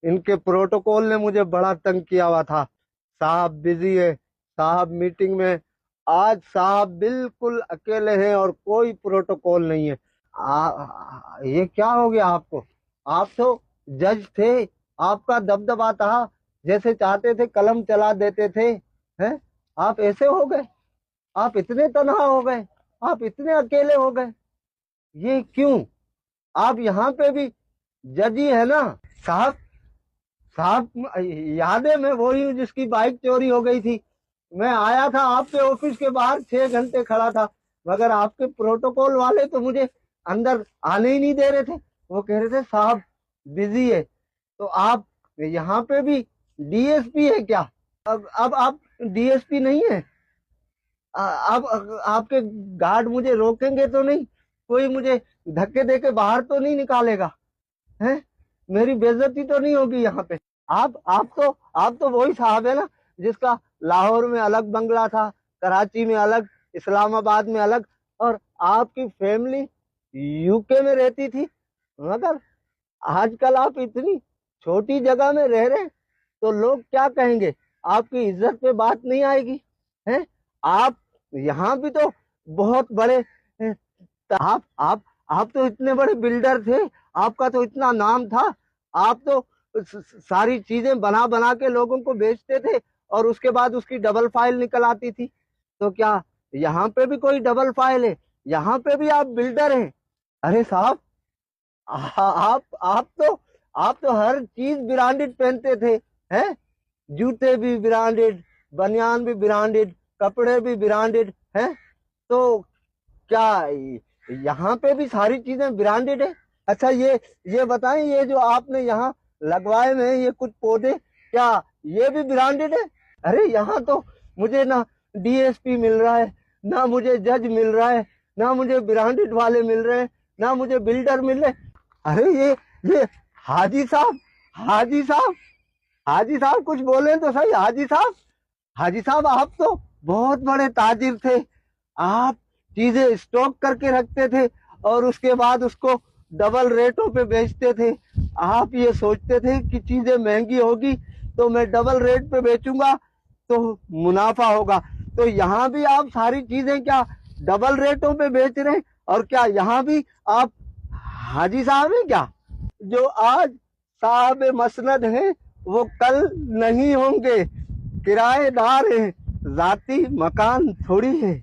ان کے پروٹوکول نے مجھے بڑا تنگ کیا ہوا تھا. صاحب بزی ہے, صاحب میٹنگ میں. آج صاحب بالکل اکیلے ہیں اور کوئی پروٹوکول نہیں ہے. یہ کیا ہو گیا آپ کو؟ آپ تو جج تھے, آپ کا دبدبا تھا, جیسے چاہتے تھے قلم چلا دیتے تھے. ہیں آپ ایسے ہو گئے؟ آپ اتنے تنہا ہو گئے, آپ اتنے اکیلے ہو گئے. یہ کیوں؟ آپ یہاں پہ بھی جج ہی ہے نا صاحب. صاحب یاد ہے میں وہی ہوں جس کی بائک چوری ہو گئی تھی. میں آیا تھا آپ کے آفس کے باہر 6 گھنٹے کھڑا تھا, مگر آپ کے پروٹوکول والے تو مجھے اندر آنے ہی نہیں دے رہے تھے. وہ کہہ رہے تھے صاحب بزی ہے. تو آپ یہاں پہ بھی ڈی ایس پی ہے کیا؟ اب آپ ڈی ایس پی نہیں ہے؟ اب آپ کے گارڈ مجھے روکیں گے تو نہیں؟ کوئی مجھے دھکے دے کے باہر تو نہیں نکالے گا؟ ہیں میری بے عزتی تو نہیں ہوگی یہاں پہ؟ آپ تو وہی صاحب ہے نا جس کا لاہور میں الگ بنگلہ تھا, کراچی میں الگ, اسلام آباد میں الگ, اور آپ کی فیملی یو کے میں رہتی تھی. مگر آج کل آپ اتنی چھوٹی جگہ میں رہ رہے, تو لوگ کیا کہیں گے؟ آپ کی عزت پہ بات نہیں آئے گی؟ ہیں آپ یہاں بھی تو بہت بڑے, آپ تو اتنے بڑے بلڈر تھے, آپ کا تو اتنا نام تھا. آپ تو ساری چیزیں بنا بنا کے لوگوں کو بیچتے تھے, اور اس کے بعد اس کی ڈبل فائل نکل آتی تھی. تو کیا یہاں پہ بھی کوئی ڈبل فائل ہے؟ یہاں پہ بھی آپ بلڈر ہیں؟ ارے صاحب آپ تو ہر چیز برانڈڈ پہنتے تھے. ہیں جوتے بھی برانڈڈ, بنیان بھی برانڈڈ, کپڑے بھی برانڈڈ. ہیں تو کیا یہاں پہ بھی ساری چیزیں برانڈڈ ہیں؟ اچھا یہ بتائیں, یہ جو آپ نے یہاں لگوائے ہوئے ہیں یہ کچھ پودے, کیا یہ بھی برانڈڈ ہے؟ ارے یہاں تو مجھے نہ ڈی ایس پی مل رہا ہے, نہ مجھے جج مل رہا ہے, نہ مجھے برانڈڈ والے مل رہے ہیں, نہ مجھے بلڈر مل رہے. ارے یہ حاجی صاحب, حاجی صاحب, حاجی صاحب کچھ بولیں تو صحیح. حاجی صاحب آپ تو بہت بڑے تاجر تھے. آپ چیزیں اسٹاک کر کے رکھتے تھے اور اس کے بعد اس کو ڈبل ریٹوں پہ بیچتے تھے. آپ یہ سوچتے تھے کہ چیزیں مہنگی ہوگی تو میں ڈبل ریٹ پہ بیچوں گا تو منافع ہوگا. تو یہاں بھی آپ ساری چیزیں کیا ڈبل ریٹوں پہ بیچ رہے ہیں؟ اور کیا یہاں بھی آپ حاجی صاحب ہیں کیا؟ جو آج صاحب مسند ہیں وہ کل نہیں ہوں گے. کرایہ دار ہیں, ذاتی مکان تھوڑی ہے.